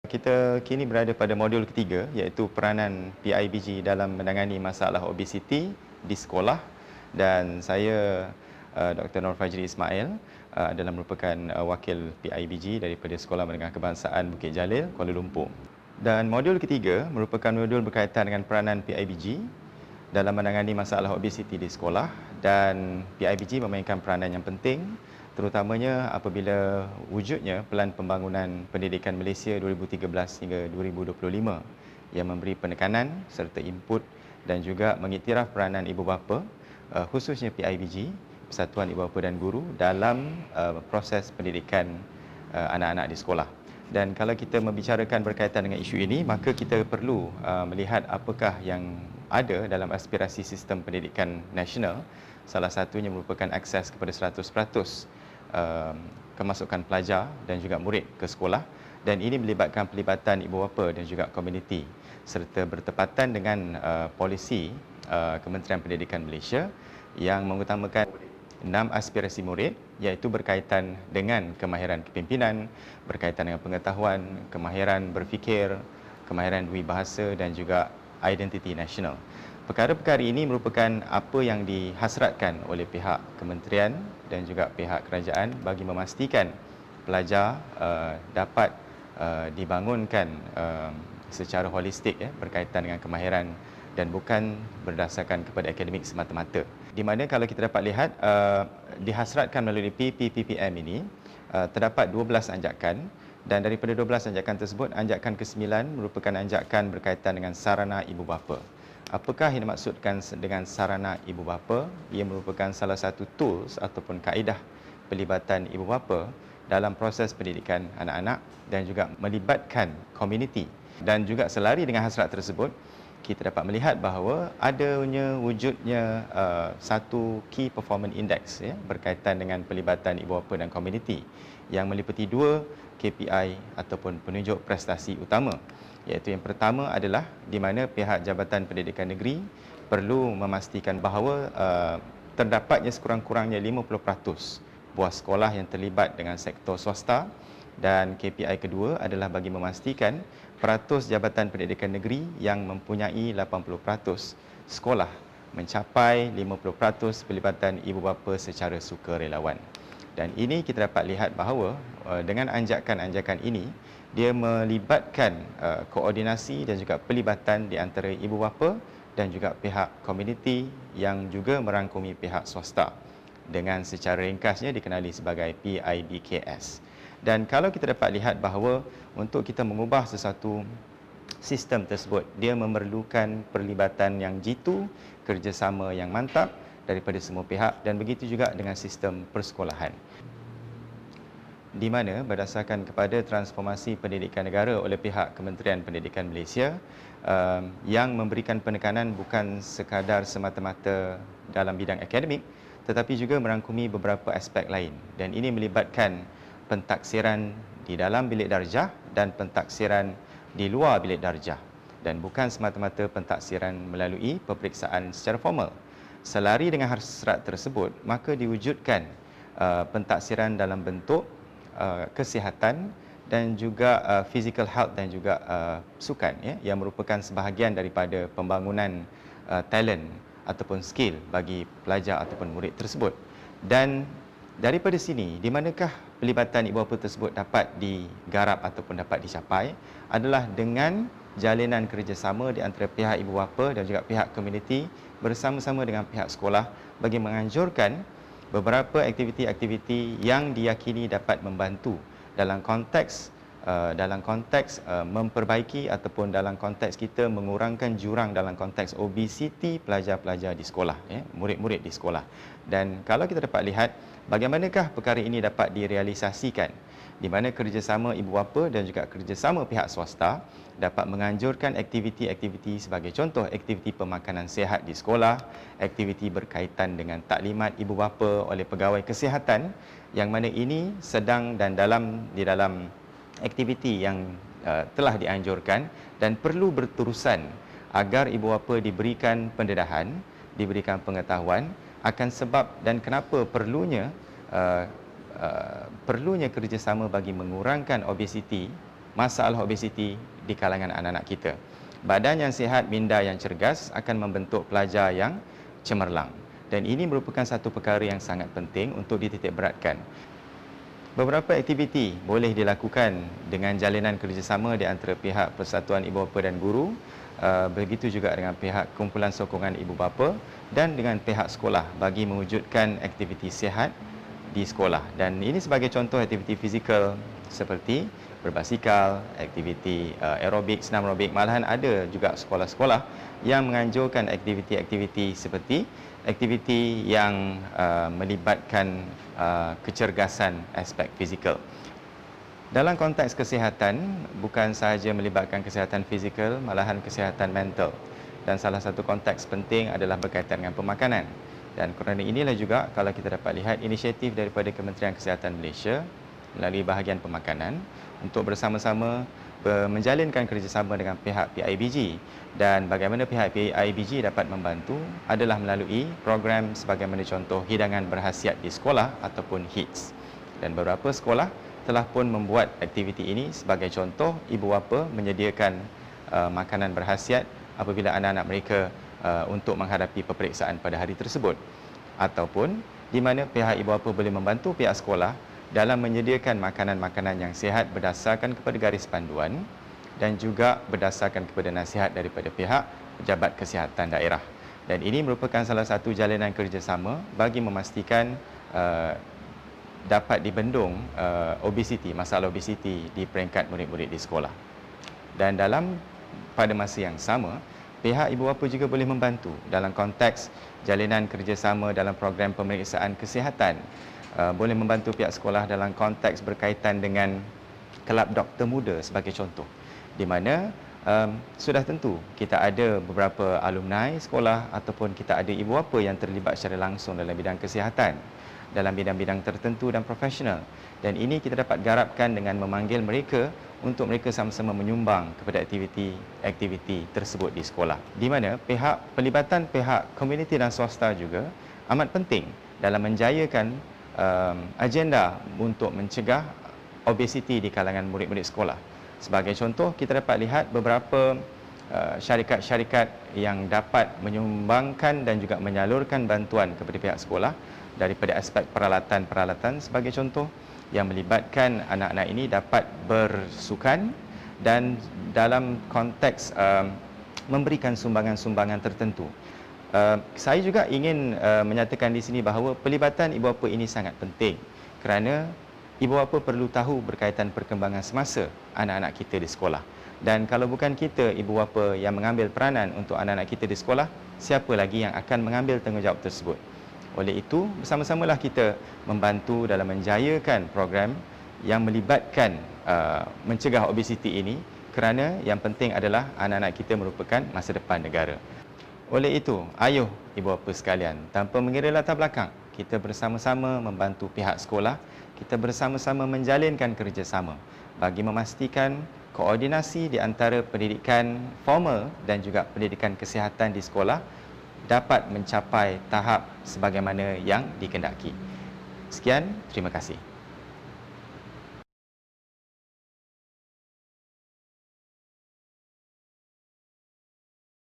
Kita kini berada pada modul ketiga, iaitu peranan PIBG dalam menangani masalah obesiti di sekolah, dan saya Dr. Nur Fajri Ismail adalah merupakan wakil PIBG daripada Sekolah Menengah Kebangsaan Bukit Jalil, Kuala Lumpur. Dan modul ketiga merupakan modul berkaitan dengan peranan PIBG dalam menangani masalah obesiti di sekolah, dan PIBG memainkan peranan yang penting terutamanya apabila wujudnya Pelan Pembangunan Pendidikan Malaysia 2013 hingga 2025 yang memberi penekanan serta input dan juga mengiktiraf peranan ibu bapa, khususnya PIBG, Persatuan Ibu Bapa dan Guru, dalam proses pendidikan anak-anak di sekolah. Dan kalau kita membicarakan berkaitan dengan isu ini, maka kita perlu melihat apakah yang ada dalam aspirasi sistem pendidikan nasional. Salah satunya merupakan akses kepada 100% kemasukan pelajar dan juga murid ke sekolah, dan ini melibatkan pelibatan ibu bapa dan juga komuniti serta bertepatan dengan polisi Kementerian Pendidikan Malaysia yang mengutamakan 6 aspirasi murid, iaitu berkaitan dengan kemahiran kepimpinan, berkaitan dengan pengetahuan, kemahiran berfikir, kemahiran dui bahasa dan juga identiti nasional. Perkara-perkara ini merupakan apa yang dihasratkan oleh pihak kementerian dan juga pihak kerajaan bagi memastikan pelajar dapat dibangunkan secara holistik berkaitan dengan kemahiran dan bukan berdasarkan kepada akademik semata-mata. Di mana kalau kita dapat lihat dihasratkan melalui PPPM ini terdapat 12 anjakan, dan daripada 12 anjakan tersebut, anjakan ke-9 merupakan anjakan berkaitan dengan sarana ibu bapa. Apakah yang dimaksudkan dengan sarana ibu bapa? Ia merupakan salah satu tools ataupun kaedah pelibatan ibu bapa dalam proses pendidikan anak-anak dan juga melibatkan komuniti. Dan juga selari dengan hasrat tersebut, kita dapat melihat bahawa adanya wujudnya satu Key Performance Index berkaitan dengan pelibatan ibu bapa dan komuniti yang meliputi 2 KPI ataupun penunjuk prestasi utama, iaitu yang pertama adalah di mana pihak Jabatan Pendidikan Negeri perlu memastikan bahawa terdapatnya sekurang-kurangnya 50% buah sekolah yang terlibat dengan sektor swasta, dan KPI kedua adalah bagi memastikan peratus Jabatan Pendidikan Negeri yang mempunyai 80% sekolah mencapai 50% pelibatan ibu bapa secara sukarelawan. Dan ini kita dapat lihat bahawa dengan anjakan-anjakan ini, dia melibatkan koordinasi dan juga pelibatan di antara ibu bapa dan juga pihak komuniti yang juga merangkumi pihak swasta, dengan secara ringkasnya dikenali sebagai PIBKS. Dan kalau kita dapat lihat bahawa untuk kita mengubah sesuatu sistem tersebut, dia memerlukan perlibatan yang jitu, kerjasama yang mantap daripada semua pihak, dan begitu juga dengan sistem persekolahan, di mana berdasarkan kepada transformasi pendidikan negara oleh pihak Kementerian Pendidikan Malaysia yang memberikan penekanan bukan sekadar semata-mata dalam bidang akademik, tetapi juga merangkumi beberapa aspek lain, dan ini melibatkan pentaksiran di dalam bilik darjah dan pentaksiran di luar bilik darjah, dan bukan semata-mata pentaksiran melalui peperiksaan secara formal. Selari dengan hasrat tersebut, maka diwujudkan pentaksiran dalam bentuk kesihatan dan juga physical health dan juga sukan, yang merupakan sebahagian daripada pembangunan talent ataupun skill bagi pelajar ataupun murid tersebut. Dan daripada sini, di manakah pelibatan ibu bapa tersebut dapat digarap ataupun dapat dicapai adalah dengan jalinan kerjasama di antara pihak ibu bapa dan juga pihak komuniti bersama-sama dengan pihak sekolah bagi menganjurkan beberapa aktiviti-aktiviti yang diyakini dapat membantu dalam konteks memperbaiki ataupun dalam konteks kita mengurangkan jurang dalam konteks obesiti pelajar-pelajar di sekolah, murid-murid di sekolah. Dan kalau kita dapat lihat bagaimanakah perkara ini dapat direalisasikan, di mana kerjasama ibu bapa dan juga kerjasama pihak swasta dapat menganjurkan aktiviti-aktiviti sebagai contoh aktiviti pemakanan sihat di sekolah, aktiviti berkaitan dengan taklimat ibu bapa oleh pegawai kesihatan, yang mana ini sedang dan di dalam aktiviti yang telah dianjurkan dan perlu berterusan agar ibu bapa diberikan pendedahan, diberikan pengetahuan akan sebab dan kenapa perlunya kerjasama bagi mengurangkan obesiti masalah obesiti di kalangan anak-anak kita. Badan yang sihat, minda yang cergas akan membentuk pelajar yang cemerlang. Dan ini merupakan satu perkara yang sangat penting untuk dititikberatkan. Beberapa aktiviti boleh dilakukan dengan jalinan kerjasama di antara pihak Persatuan Ibu Bapa dan Guru, begitu juga dengan pihak Kumpulan Sokongan Ibu Bapa dan dengan pihak sekolah bagi mewujudkan aktiviti sihat di sekolah. Dan ini sebagai contoh aktiviti fizikal seperti berbasikal, aktiviti aerobik, senam aerobik. Malahan ada juga sekolah-sekolah yang menganjurkan aktiviti-aktiviti seperti aktiviti yang melibatkan kecergasan aspek fizikal. Dalam konteks kesihatan, bukan sahaja melibatkan kesihatan fizikal, malahan kesihatan mental. Dan salah satu konteks penting adalah berkaitan dengan pemakanan. Dan kerana inilah juga kalau kita dapat lihat inisiatif daripada Kementerian Kesihatan Malaysia melalui bahagian pemakanan untuk bersama-sama menjalinkan kerjasama dengan pihak PIBG, dan bagaimana pihak PIBG dapat membantu adalah melalui program sebagaimana contoh hidangan berkhasiat di sekolah ataupun HITS. Dan beberapa sekolah telah pun membuat aktiviti ini sebagai contoh ibu bapa menyediakan makanan berkhasiat apabila anak-anak mereka untuk menghadapi peperiksaan pada hari tersebut, ataupun di mana pihak ibu bapa boleh membantu pihak sekolah dalam menyediakan makanan-makanan yang sihat berdasarkan kepada garis panduan dan juga berdasarkan kepada nasihat daripada pihak Pejabat Kesihatan Daerah. Dan ini merupakan salah satu jalinan kerjasama bagi memastikan dapat dibendung obesiti, masalah obesiti di peringkat murid-murid di sekolah. Dan pada masa yang sama, pihak ibu bapa juga boleh membantu dalam konteks jalinan kerjasama dalam program pemeriksaan kesihatan. Boleh membantu pihak sekolah dalam konteks berkaitan dengan kelab doktor muda sebagai contoh, di mana sudah tentu kita ada beberapa alumni sekolah ataupun kita ada ibu bapa yang terlibat secara langsung dalam bidang kesihatan, dalam bidang-bidang tertentu dan profesional. Dan ini kita dapat garapkan dengan memanggil mereka untuk mereka sama-sama menyumbang kepada aktiviti tersebut di sekolah, di mana pelibatan pihak komuniti dan swasta juga amat penting dalam menjayakan agenda untuk mencegah obesiti di kalangan murid-murid sekolah. Sebagai contoh, kita dapat lihat beberapa syarikat-syarikat yang dapat menyumbangkan dan juga menyalurkan bantuan kepada pihak sekolah daripada aspek peralatan-peralatan, sebagai contoh, yang melibatkan anak-anak ini dapat bersukan dan dalam konteks memberikan sumbangan-sumbangan tertentu. Saya juga ingin menyatakan di sini bahawa pelibatan ibu bapa ini sangat penting, kerana ibu bapa perlu tahu berkaitan perkembangan semasa anak-anak kita di sekolah. Dan kalau bukan kita, ibu bapa, yang mengambil peranan untuk anak-anak kita di sekolah, siapa lagi yang akan mengambil tanggungjawab tersebut? Oleh itu, bersama-samalah kita membantu dalam menjayakan program yang melibatkan mencegah obesiti ini, kerana yang penting adalah anak-anak kita merupakan masa depan negara. Oleh itu, ayo ibu bapa sekalian, tanpa mengira latar belakang, kita bersama-sama membantu pihak sekolah, kita bersama-sama menjalinkan kerjasama bagi memastikan koordinasi di antara pendidikan formal dan juga pendidikan kesihatan di sekolah dapat mencapai tahap sebagaimana yang dikehendaki. Sekian, terima kasih.